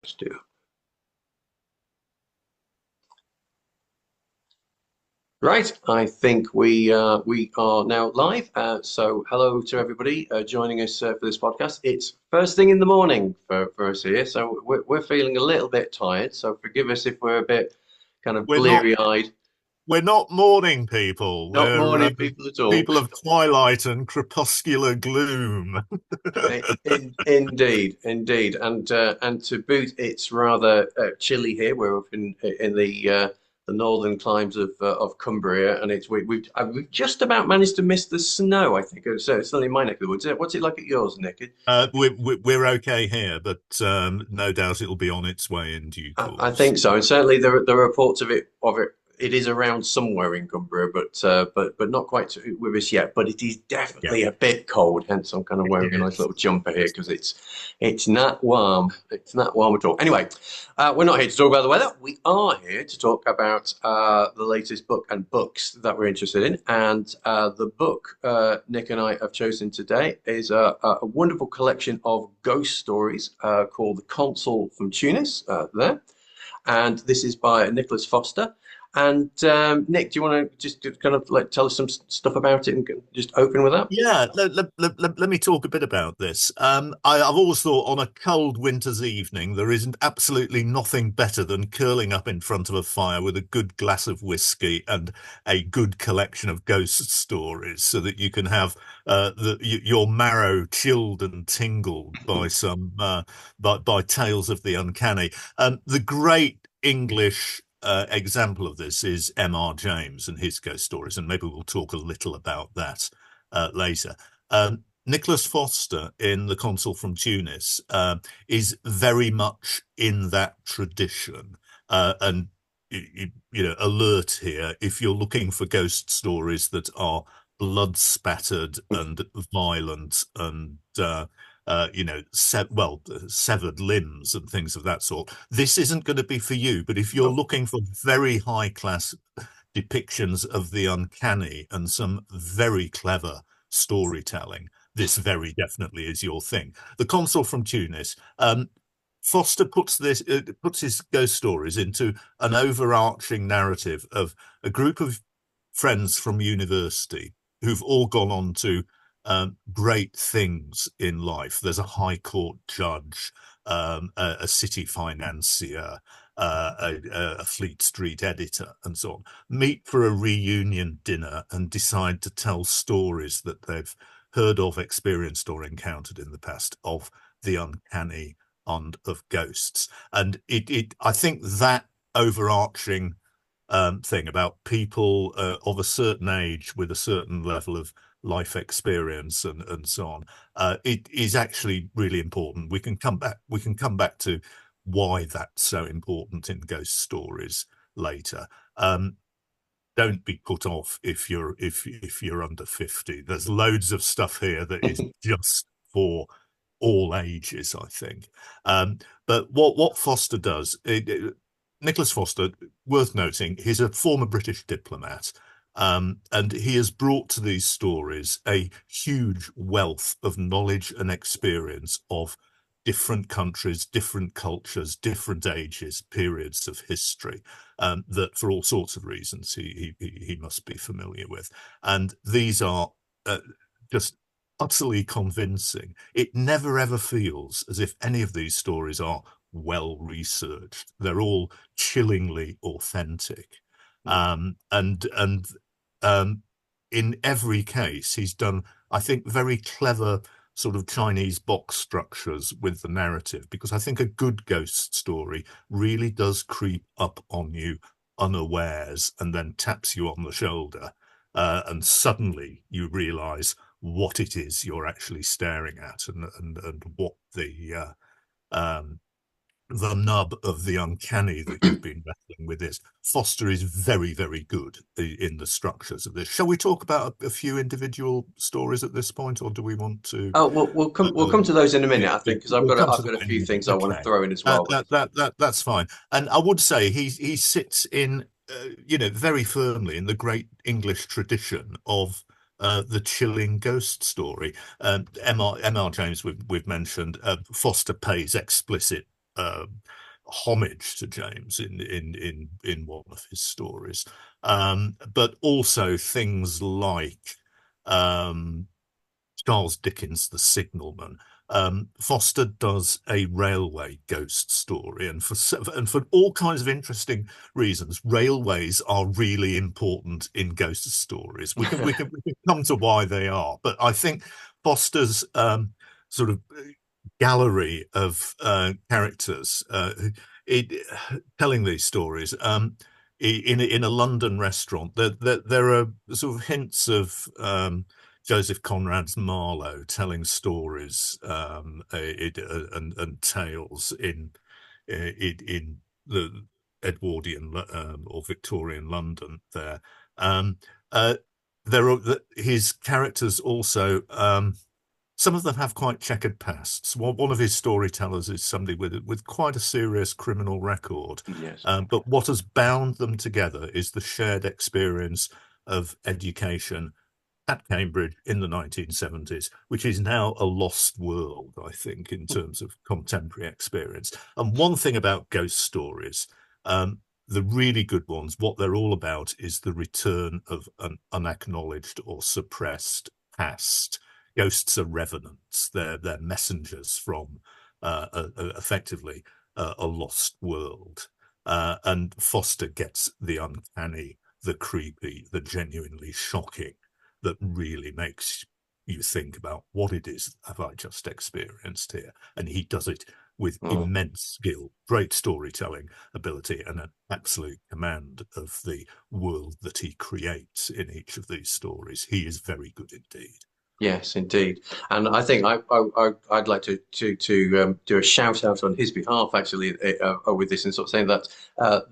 Let's do. Right, I think we are now live. So hello to everybody joining us for this podcast. It's first thing in the morning for us here, so we're feeling a little bit tired. So forgive us if we're a bit kind of We're not bleary-eyed. we're not morning people. Not We're morning people at all. people of twilight and crepuscular gloom. Indeed, indeed, and to boot, it's rather chilly here. We're up in the northern climes of Cumbria, and we've just about managed to miss the snow. I think it's only my neck of the woods. What's it like at yours, Nick? We're okay here, but no doubt it'll be on its way in due I course. think so, and certainly there are reports of it. It is around somewhere in Cumbria, but not quite with us yet. But it is Yeah. definitely a bit cold. Hence, I'm kind of wearing a nice Yes. little jumper here because it's not warm. It's not warm at all. Anyway, we're not here to talk about the weather. We are here to talk about the latest book and books that we're interested in. And the book Nick and I have chosen today is a wonderful collection of ghost stories called The Consul from Tunis. There. And this is by Nicholas Foster. And Nick, do you want to just kind of like tell us some stuff about it and just open with that? Yeah, let me talk a bit about this. I've always thought on a cold winter's evening, there isn't absolutely nothing better than curling up in front of a fire with a good glass of whiskey and a good collection of ghost stories so that you can have your marrow chilled and tingled by by tales of the uncanny. The great English example of this is M.R. James and his ghost stories, and maybe we'll talk a little about that later. Nicholas Foster in The Consul from Tunis is very much in that tradition. And alert here if you're looking for ghost stories that are blood spattered and violent and severed limbs and things of that sort. This isn't going to be for you, but if you're Oh, looking for very high class depictions of the uncanny and some very clever storytelling, this very definitely is your thing. The Consul from Tunis. Foster puts his ghost stories into an overarching narrative of a group of friends from university who've all gone on to great things in life. There's a high court judge, a city financier, a Fleet Street editor, and so on. Meet for a reunion dinner and decide to tell stories that they've heard of, experienced, or encountered in the past of the uncanny and of ghosts. And I think that overarching thing about people of a certain age with a certain level of life experience and so on, it is actually really important. We can come back to why that's so important in ghost stories later. Don't be put off if you're under 50. There's loads of stuff here that is just for all ages, I think. But what Foster does, Nicholas Foster, worth noting, he's a former British diplomat, and he has brought to these stories a huge wealth of knowledge and experience of different countries, different cultures, different ages, periods of history, that for all sorts of reasons he must be familiar with. And these are just utterly convincing. It never ever feels as if any of these stories are well researched. They're all chillingly authentic. And in every case, he's done, I think, very clever sort of Chinese box structures with the narrative, because I think a good ghost story really does creep up on you unawares and then taps you on the shoulder. And suddenly you realize what it is you're actually staring at and what the nub of the uncanny that you've been wrestling with is. Foster is very, very good in the structures of this. Shall we talk about a few individual stories at this point, or do we want to? oh, we'll come to those in a minute, I think, because I've We'll got come I've to got that a in a few minute. things I want to Okay, throw in as well. that's fine. And I would say he sits in, very firmly in the great English tradition of the chilling ghost story. M.R. James, we've mentioned. Foster pays explicit homage to James in one of his stories, but also things like um, Charles Dickens' The Signalman. Foster does a railway ghost story, and for all kinds of interesting reasons, railways are really important in ghost stories. We can come to why they are, but I think Foster's sort of gallery of characters it, telling these stories. In a London restaurant, there are sort of hints of Joseph Conrad's Marlowe telling stories and tales in the Edwardian or Victorian London there. Um, uh, his characters also. Some of them have quite checkered pasts. One of his storytellers is somebody with quite a serious criminal record. Yes. But what has bound them together is the shared experience of education at Cambridge in the 1970s, which is now a lost world, I think, in terms of contemporary experience. And one thing about ghost stories, the really good ones, what they're all about is the return of an unacknowledged or suppressed past. Ghosts are revenants. They're messengers from effectively a lost world. And Foster gets the uncanny, the creepy, the genuinely shocking that really makes you think about what it is have I just experienced here. And he does it with immense skill, great storytelling ability, and an absolute command of the world that he creates in each of these stories. He is very good indeed. Yes, indeed, and I think I'd like to do a shout out on his behalf actually with this and sort of saying that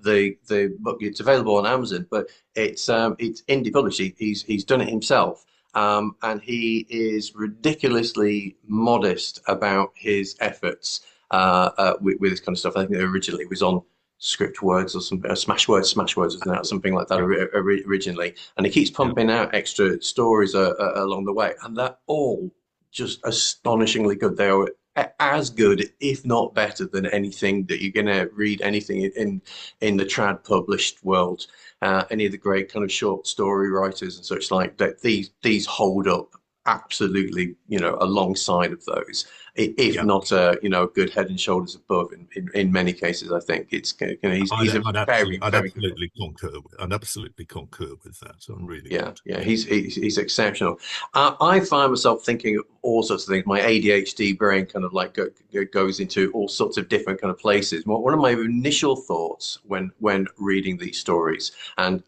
the book it's available on Amazon, but it's indie published. He's done it himself, and he is ridiculously modest about his efforts with this kind of stuff. I think originally it was on Script Words or something, Smash Words, wasn't it, or something like that originally. And he keeps Yeah. pumping out extra stories along the way, and they're all just astonishingly good. They are as good, if not better, than anything that you're going to read anything in the trad published world. Any of the great kind of short story writers and such like that, these hold up absolutely, alongside of those, if Yeah. not, a good head and shoulders above in many cases. I think it's, he's a very, I'd very good one. absolutely concur with that. So I'm really Yeah, glad. yeah, he's exceptional. I find myself thinking of all sorts of things. My ADHD brain kind of like goes into all sorts of different kind of places. One of my initial thoughts when reading these stories, and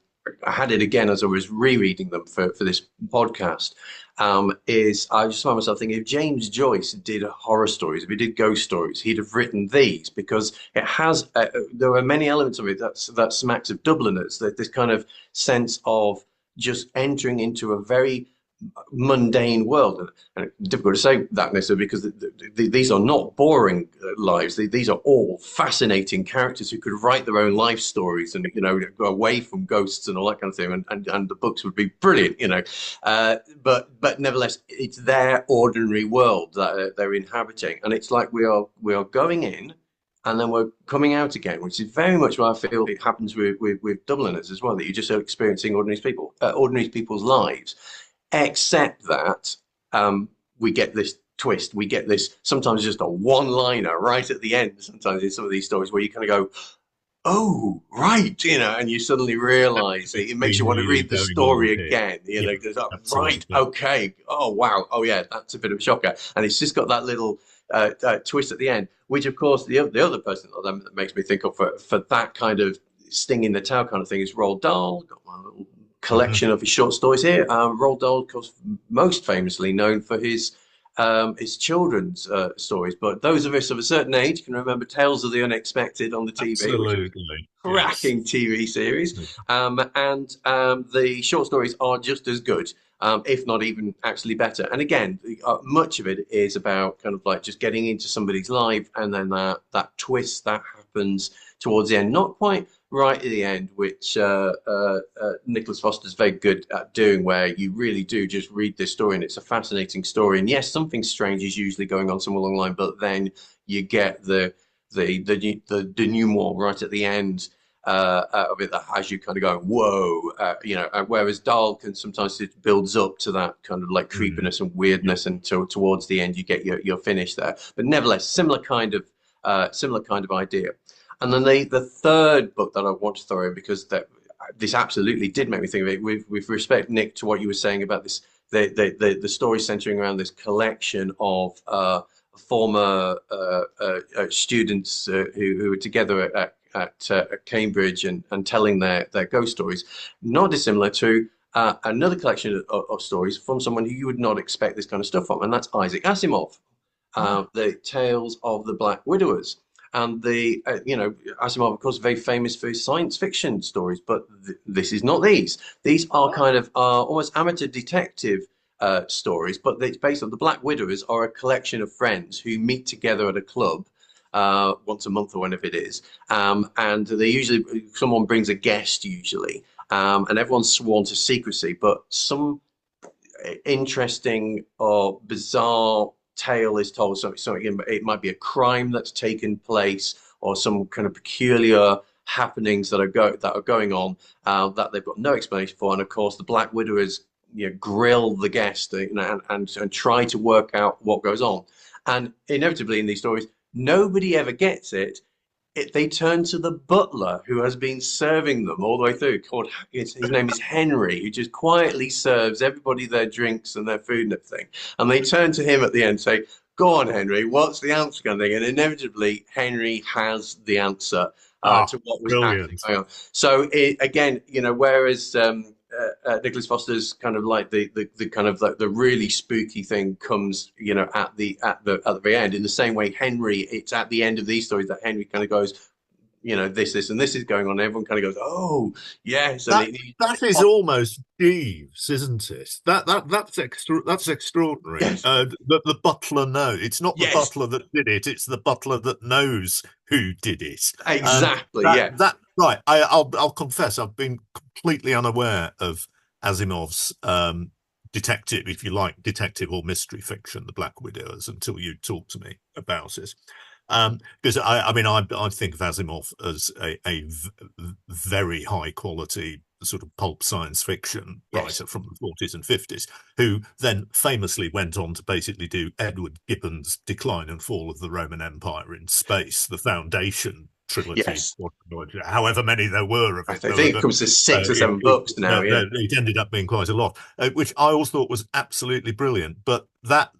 I had it again as I was rereading them for this podcast, is I just find myself thinking if James Joyce did horror stories, if he did ghost stories, he'd have written these because it has. There are many elements of it that smacks of Dubliners. That this kind of sense of just entering into a very mundane world. And it's difficult to say that necessarily because these are not boring lives. These are all fascinating characters who could write their own life stories and, go away from ghosts and all that kind of thing. And the books would be brilliant. But nevertheless, it's their ordinary world that they're inhabiting. And it's like we are going in and then we're coming out again, which is very much what I feel it happens with Dubliners as well, that you're just experiencing ordinary people's lives, except that we get this twist. We get this sometimes just a one-liner right at the end, sometimes in some of these stories where you kind of go, oh, right, and you suddenly realize it makes Been you want to really read the going on story here. again. Yeah, Goes, oh, right, absolutely. okay, oh, wow, oh, yeah, that's a bit of a shocker. And it's just got that little twist at the end, which, of course, the other person that makes me think of for that kind of sting in the tail kind of thing is Roald Dahl. Got my little collection of his short stories here. Roald Dahl, of course, most famously known for his children's stories, but those of us of a certain age can remember Tales of the Unexpected on the TV, which was Absolutely. a Yes. cracking TV series. And the short stories are just as good, if not even actually better. And again, much of it is about kind of like just getting into somebody's life, and then that twist that happens towards the end, not quite right at the end, which Nicholas Foster's very good at doing, where you really do just read this story and it's a fascinating story. And yes, something strange is usually going on somewhere along the line, but then you get the denouement right at the end of it that has you kind of going, whoa, whereas Dahl can sometimes it builds up to that kind of like Mm. creepiness and Yeah. weirdness until towards the end you get your finish there. But nevertheless, similar kind of idea. And then the third book that I want to throw in because this absolutely did make me think of it with respect, Nick, to what you were saying about this the story centering around this collection of former students who were together at Cambridge and telling their ghost stories, not dissimilar to another collection of stories from someone who you would not expect this kind of stuff from, and that's Isaac Asimov, Ah, the Tales of the Black Widowers. And Asimov, of course, very famous for his science fiction stories, but this is not these. These are kind of almost amateur detective stories, but it's based on the Black Widowers are a collection of friends who meet together at a club once a month or whenever it is. And they usually, someone brings a guest usually, and everyone's sworn to secrecy, but some interesting or bizarre tale is told. So it might be a crime that's taken place or some kind of peculiar happenings that are going on that they've got no explanation for. And of course, the Black Widowers grill the guest and try to work out what goes on. And inevitably in these stories, nobody ever gets it. They turn to the butler who has been serving them all the way through. His name is Henry, who just quietly serves everybody their drinks and their food and everything. And they turn to him at the end and say, "Go on, Henry, what's the answer?" kind of thing. And inevitably, Henry has the answer ah, to what was actually brilliant. going on. So again, whereas Nicholas Foster's kind of like the kind of the really spooky thing comes, at the very end. In the same way, Henry, it's at the end of these stories that Henry kind of goes, this and this is going on. And everyone kind of goes, oh yes, and That that is almost Jeeves, isn't it? That's extraordinary. yes, The butler knows. It's not the yes, butler that did it. It's the butler that knows who did it. exactly, That yeah, that right. I'll confess I've been completely unaware of Asimov's detective, if you like, detective or mystery fiction, The Black Widowers, until you talked to me about it. Because I mean, I think of Asimov as very high quality sort of pulp science fiction yes, writer from the 40s and 50s, who then famously went on to basically do Edward Gibbon's Decline and Fall of the Roman Empire in Space, the Foundation trilogy, yes. however many there were of I it. There were think it comes to six or it, seven it, books now. Yeah, it ended up being quite a lot, which I always thought was absolutely brilliant. But that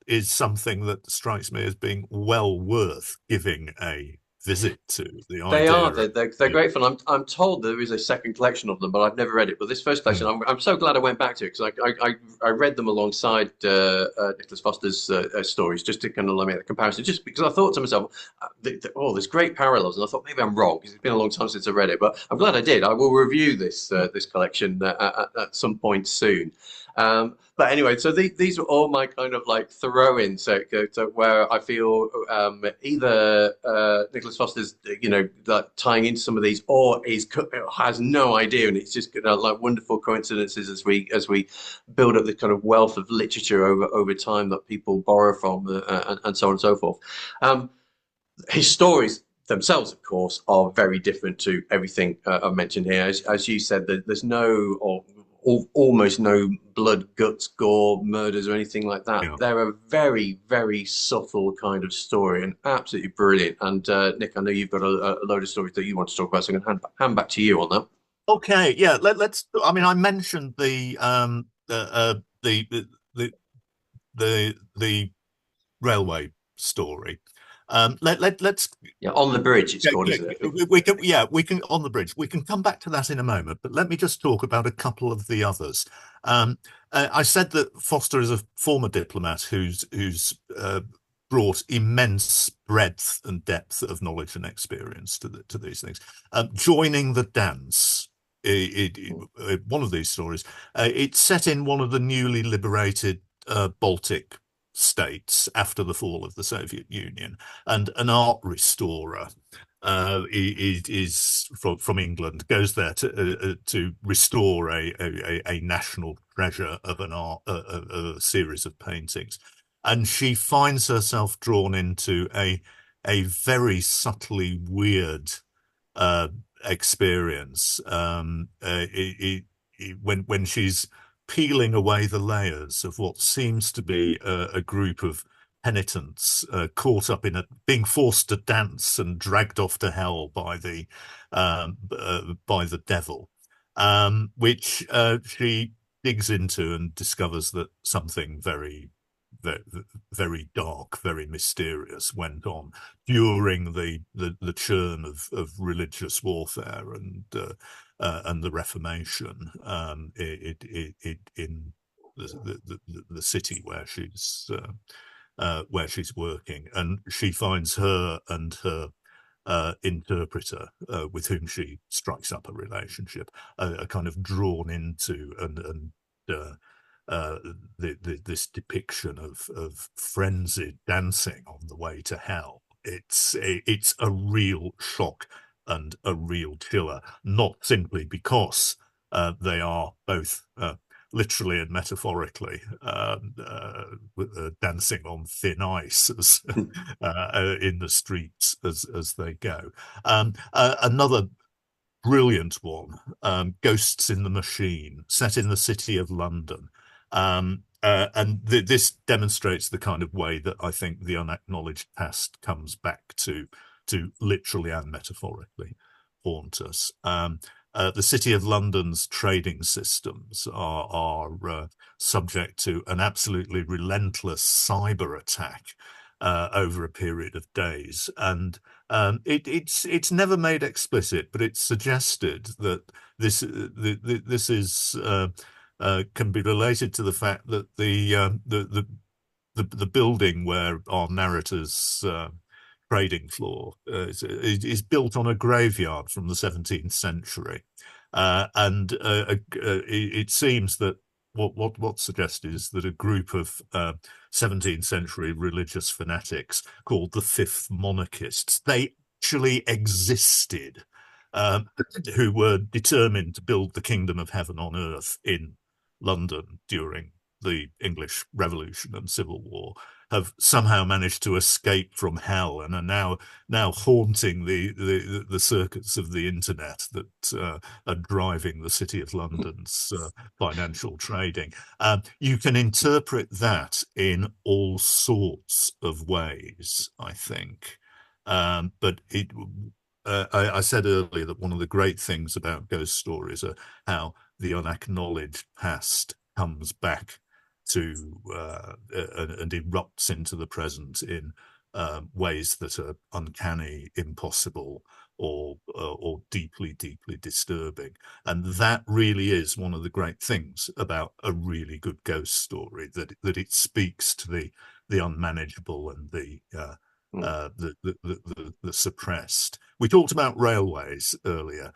is something that strikes me as being well worth giving a visit to. The they idea are. of They're great fun. I'm told there is a second collection of them, but I've never read it. But this first collection, mm, I'm so glad I went back to it because I read them alongside Nicholas Foster's stories just to kind of make the comparison. Just because I thought to myself, oh, there's great parallels, and I thought maybe I'm wrong because it's been a long time since I read it. But I'm glad I did. I will review this collection at some point soon. But anyway, so these are all my kind of like throw-ins, so where I feel either Nicholas Foster's, like tying into some of these, or has no idea, and it's just like wonderful coincidences as we build up this kind of wealth of literature over time that people borrow from, and so on and so forth. His stories themselves, of course, are very different to everything I've mentioned here. As you said, there's no or almost no blood, guts, gore, murders, or anything like that. yeah. They're a very, very subtle kind of story and absolutely brilliant. And Nick, I know you've got a load of stories that you want to talk about, so I'm going to hand back to you on that. Okay, yeah. Let's. I mean, I mentioned the railway story. Let's Yeah, On the Bridge, it's yeah, called, yeah, isn't it? I think. we can on the bridge. We can come back to that in a moment, but let me just talk about a couple of the others. Um, I said that Foster is a former diplomat who's brought immense breadth and depth of knowledge and experience to these things. Joining the dance. One of these stories, it's set in one of the newly liberated Baltic states after the fall of the Soviet Union, and an art restorer is from England, goes there to restore a national treasure of an art, a series of paintings, and she finds herself drawn into a a very subtly weird uh, experience. When she's peeling away the layers of what seems to be a group of penitents caught up in being forced to dance and dragged off to hell by the devil, which she digs into and discovers that something very, very dark, very mysterious went on during the churn of religious warfare and the Reformation in the city where she's working, and she finds her and her interpreter, with whom she strikes up a relationship, are kind of drawn into and uh, uh, this depiction of frenzied dancing on the way to hell. It's a real shock and a real chiller, not simply because they are both literally and metaphorically dancing on thin ice in the streets as they go. Another brilliant one, Ghosts in the Machine, set in the city of London. And this demonstrates the kind of way that I think the unacknowledged past comes back to literally and metaphorically haunt us. The City of London's trading systems are subject to an absolutely relentless cyber attack over a period of days, and it's never made explicit, but it's suggested that this is can be related to the fact that the building where our narrator's trading floor is built on a graveyard from the 17th century, and it seems that what's suggested is that a group of 17th century religious fanatics called the Fifth Monarchists, they actually existed, um, who were determined to build the kingdom of heaven on earth in London during the English Revolution and Civil War, have somehow managed to escape from hell and are now haunting the circuits of the internet that are driving the City of London's financial trading. You can interpret that in all sorts of ways, I think. But I said earlier that one of the great things about ghost stories are how the unacknowledged past comes back to and erupts into the present in ways that are uncanny, impossible, or deeply, deeply disturbing. And that really is one of the great things about a really good ghost story, that it speaks to the unmanageable and the suppressed. We talked about railways earlier.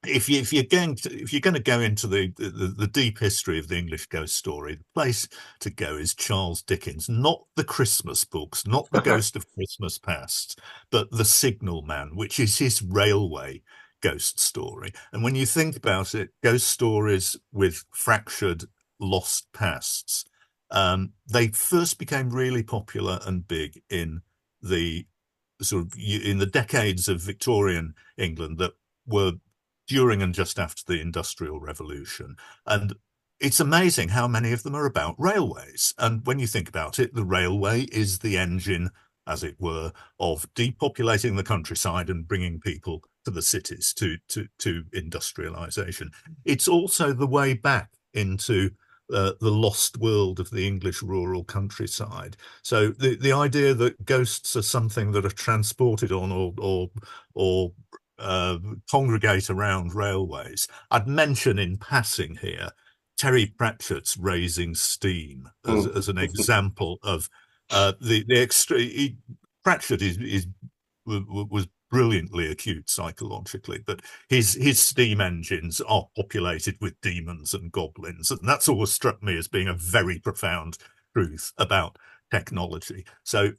If you're going to go into the deep history of the English ghost story, the place to go is Charles Dickens, not the Christmas books, not the Ghost of Christmas Past, but The Signal Man, which is his railway ghost story. And when you think about it, ghost stories with fractured, lost pasts, they first became really popular and big in the in the decades of Victorian England that were during and just after the Industrial Revolution. And it's amazing how many of them are about railways. And when you think about it, the railway is the engine, as it were, of depopulating the countryside and bringing people to the cities, to industrialization. It's also the way back into the lost world of the English rural countryside. So the idea that ghosts are something that are transported on or congregate around railways. I'd mention in passing here Terry Pratchett's Raising Steam as an example of the extra. Pratchett was brilliantly acute psychologically, but his steam engines are populated with demons and goblins, and that's always struck me as being a very profound truth about technology. So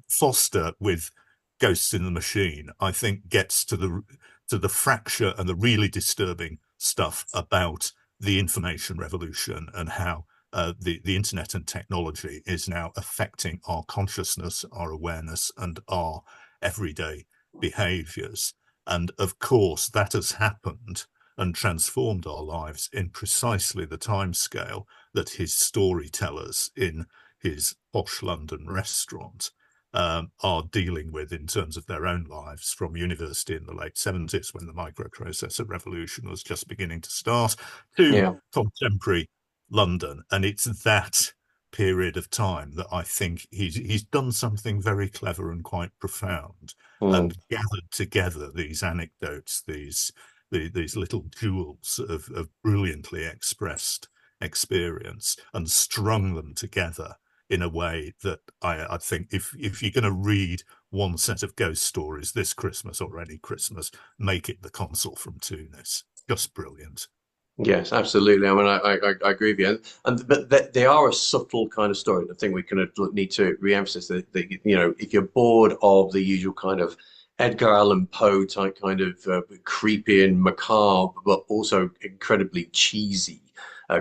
Foster with Ghosts in the Machine, I think, gets to the fracture and the really disturbing stuff about the information revolution and how the internet and technology is now affecting our consciousness, our awareness, and our everyday behaviors. And of course, that has happened and transformed our lives in precisely the timescale that his storytellers in his posh London restaurant are dealing with in terms of their own lives, from university in the late 70s when the microprocessor revolution was just beginning to start, to Yeah. contemporary London. And it's that period of time that I think he's done something very clever and quite profound, Mm. and gathered together these anecdotes, these little jewels of brilliantly expressed experience, and strung them together in a way that I think if you're going to read one set of ghost stories this Christmas or any Christmas, make it The Consul from Tunis. Just brilliant. Yes, absolutely. I mean, I agree with you, and but they are a subtle kind of story. I think we kind of need to re-emphasize that you know, if you're bored of the usual kind of Edgar Allan Poe type kind of creepy and macabre, but also incredibly cheesy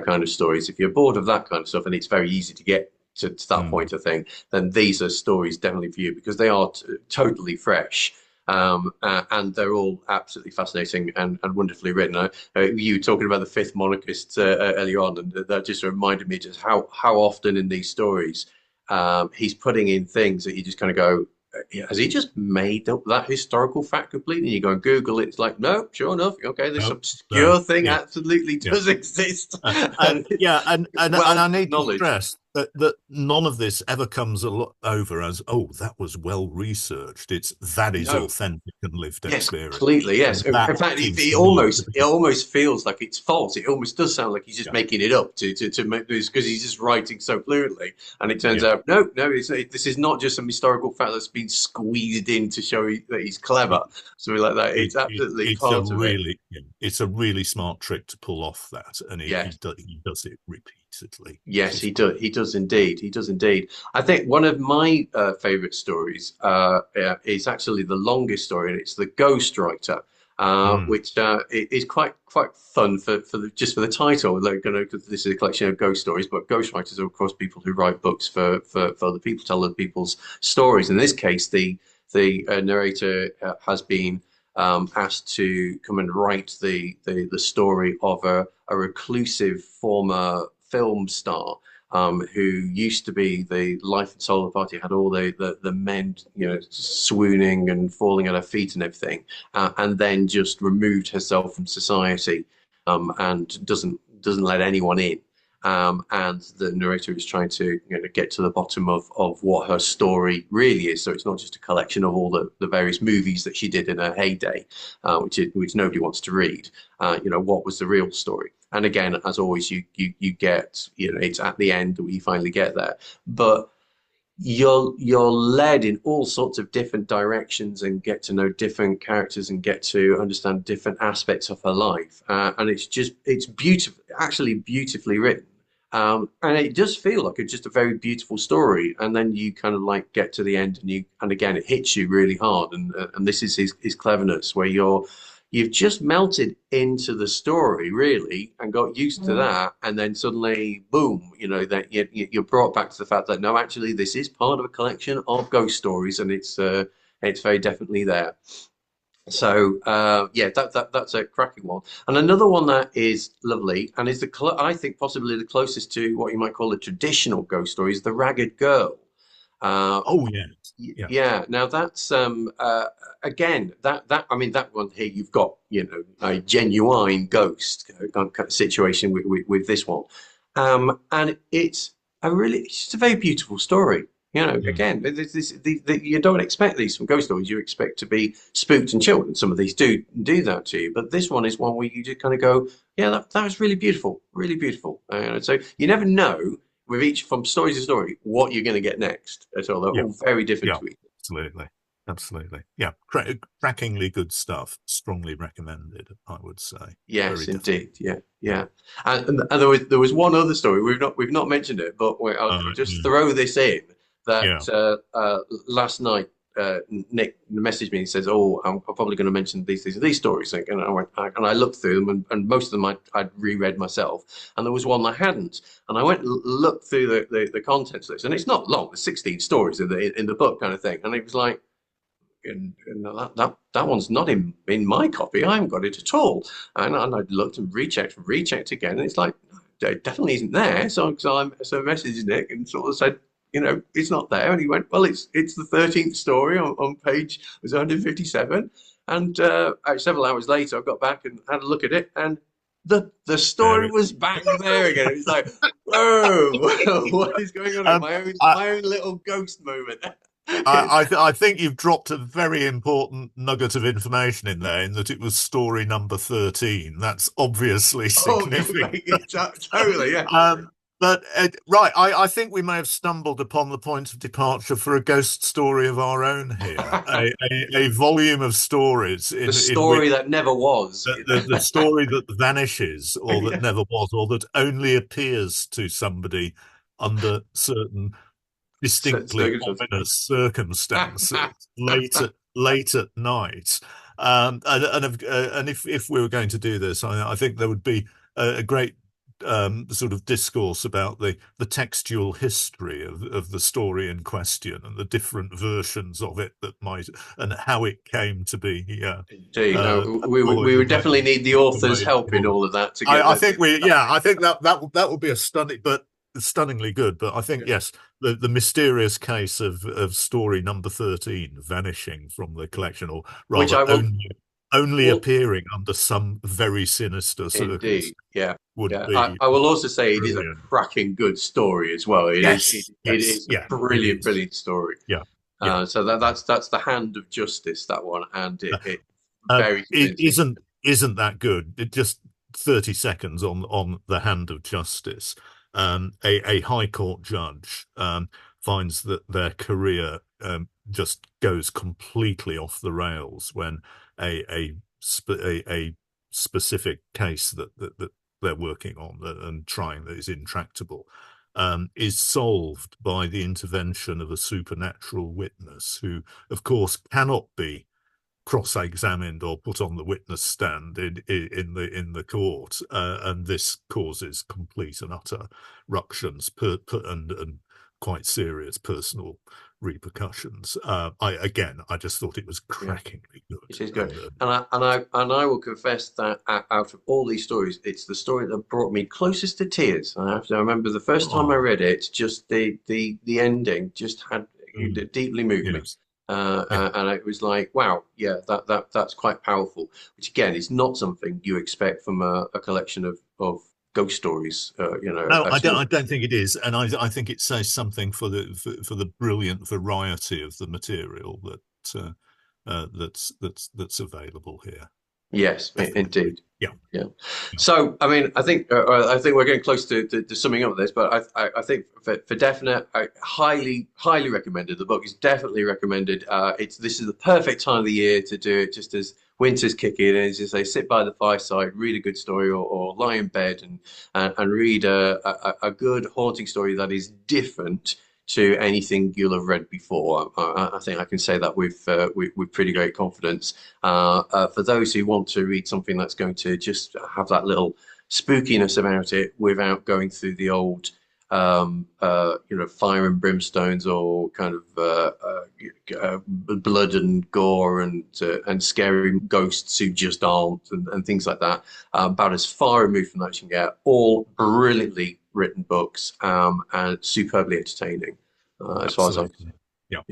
kind of stories, if you're bored of that kind of stuff, and it's very easy to get to that Mm, point, I think, then these are stories definitely for you because they are totally fresh. And they're all absolutely fascinating and wonderfully written. You were talking about the fifth monarchist earlier on, and that just reminded me just how often in these stories he's putting in things that you just kind of go, has he just made up that historical fact completely? And you go and Google it, it's like, no, sure enough, okay, this no, obscure thing yeah, absolutely yeah. does exist, And and yeah, and wealth I of need to knowledge. stress that none of this ever comes over as, oh, that was well researched. That is No. authentic and lived Yes, experience, completely. Yes. and In that fact, seems to me to it be, almost feels like it's false. It almost does sound like he's just yeah, making it up to make this because he's just writing so fluently. And it turns yeah, out, no, this is not just some historical fact that's been squeezed in to show that he's it, clever, something like that. It's it absolutely part of it. it's a really smart trick to pull off that, and Yes. he does it repeatedly, which Yes, is he great. does. He does indeed. He does indeed. I think one of my favorite stories is actually the longest story, and it's the Ghostwriter, Mm, which is quite fun just for the title. They're gonna, 'cause this is a collection of ghost stories, but ghostwriters are of course people who write books for other people, tell other people's stories. In this case, the narrator has been asked to come and write the story of a reclusive former film star who used to be the life and soul of the party, had all the men, you know, swooning and falling at her feet and everything, and then just removed herself from society and doesn't let anyone in. And the narrator is trying to, you know, get to the bottom of what her story really is. So it's not just a collection of all the various movies that she did in her heyday, which nobody wants to read. You know, what was the real story? And again, as always, you get, you know, it's at the end that we finally get there. But you're led in all sorts of different directions and get to know different characters and get to understand different aspects of her life. And it's beautiful, actually beautifully written. And it does feel like it's just a very beautiful story. And then you kind of like get to the end and again, it hits you really hard. And this is his cleverness where you've just melted into the story really and got used to that, and then suddenly boom, you know, that you're brought back to the fact that no, actually this is part of a collection of ghost stories, and it's very definitely there. So yeah, that's a cracking one. And another one that is lovely and is I think possibly the closest to what you might call a traditional ghost story is The Ragged Girl. uh, oh yeah, yeah, yeah, now that's again that I mean that one here you've got, you know, a genuine ghost kind of situation with this one, and it's just a very beautiful story. You know, mm, again, you don't expect these from ghost stories. You expect to be spooked and chilled, and some of these do that to you. But this one is one where you just kind of go, yeah, that was really beautiful, really beautiful. So you never know with each from story to story what you're going to get next at all. They're yeah, all very different yeah, to each other. absolutely, absolutely, yeah, crackingly good stuff. Strongly recommended, I would say. Very Yes, definitely. indeed. Yeah, Yeah. yeah. And there was one other story we've not mentioned it, but I'll just Yeah. throw this in Yeah. that last night Nick messaged me and says, "Oh, I'm probably going to mention these stories." And I looked through them, and most of them I'd reread myself, and there was one I hadn't. And I went and looked through the contents list, and it's not long. There's 16 stories in the book, kind of thing. And it was like, and that one's not in my copy. I haven't got it at all. And I looked and rechecked again, and it's like it definitely isn't there. So I messaged Nick and sort of said, it's not there. And he went, well, it's the 13th story on page 157. And several hours later, I got back and had a look at it, and the story was back there again. It was like, whoa, what is going on in my own little ghost moment? I think you've dropped a very important nugget of information in there, in that it was story number 13. That's obviously significant. Totally, yeah. But right, I think we may have stumbled upon the point of departure for a ghost story of our own here, a volume of stories. The story that never was. The story that vanishes, or that never was, or that only appears to somebody under certain distinctly ominous circumstances late at night. And if we were going to do this, I think there would be a great sort of discourse about the textual history of the story in question, and the different versions of it that might, and how it came to be. Indeed, we would definitely need the author's help in all of that. I think that would be a stunningly good. But I think, yes, the mysterious case of story number 13 vanishing from the collection, or rather only appearing under some very sinister circumstances. Indeed, yeah. I will also say brilliant. It is a cracking good story as well. It is a brilliant story. Yeah. So that's The Hand of Justice, that one, and it isn't that good. It just 30 seconds on The Hand of Justice. A High Court judge finds that their career just goes completely off the rails when a specific case that they're working on and trying, that is intractable, is solved by the intervention of a supernatural witness who, of course, cannot be cross-examined or put on the witness stand in the court, and this causes complete and utter ructions and quite serious personal repercussions. I just thought it was crackingly good. It is good, and I will confess that out of all these stories, it's the story that brought me closest to tears. I remember the first time I read it, just the ending just had deeply moved me. And it was like, wow, yeah, that's quite powerful. Which again is not something you expect from a collection of ghost stories. No, I don't think it is, and I think it says something for the brilliant variety of the material that's available here. Yes, indeed. Yeah. So, I mean, I think we're getting close to summing up this, but I think for definite, I highly recommended. The book is definitely recommended. This is the perfect time of the year to do it, just as winter's kicking in. As you say, sit by the fireside, read a good story, or lie in bed and read a good haunting story that is different to anything you'll have read before. I think I can say that with pretty great confidence. For those who want to read something that's going to just have that little spookiness about it without going through the old, fire and brimstones, or kind of blood and gore and scary ghosts who just aren't, and things like that. About as far removed from that as you can get. All brilliantly written books, and superbly entertaining, as far as I'm concerned. Yeah.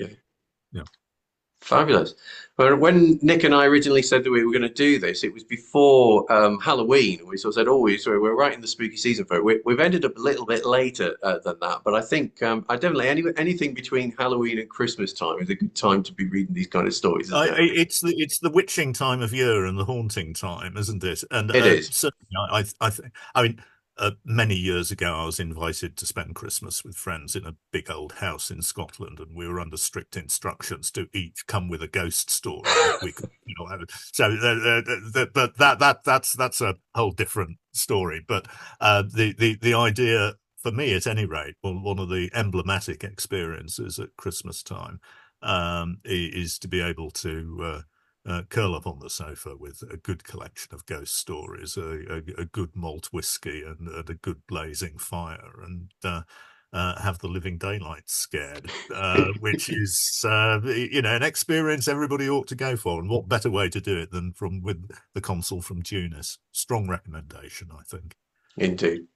Fabulous. When Nick and I originally said that we were going to do this, it was before Halloween. We sort of said, we're right in the spooky season for it. We've ended up a little bit later than that, but I think I definitely anything between Halloween and Christmas time is a good time to be reading these kind of stories. It's the witching time of year and the haunting time, isn't it? And it is. Certainly, I mean. Many years ago, I was invited to spend Christmas with friends in a big old house in Scotland, and we were under strict instructions to each come with a ghost story. We could, but that's a whole different story. But the idea, for me at any rate, one of the emblematic experiences at Christmas time is to be able to curl up on the sofa with a good collection of ghost stories, a good malt whiskey, and a good blazing fire, and have the living daylights scared, which is an experience everybody ought to go for. And what better way to do it than from with the Consul from Tunis? Strong recommendation, I think. Indeed.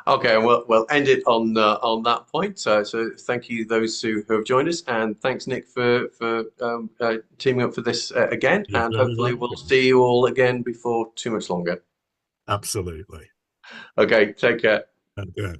Okay, well, we'll end it on that point. So thank you those who have joined us, and thanks Nick for teaming up for this again. You're And very hopefully we'll welcome. see you all again before too much longer. Absolutely. Okay, take care. Okay.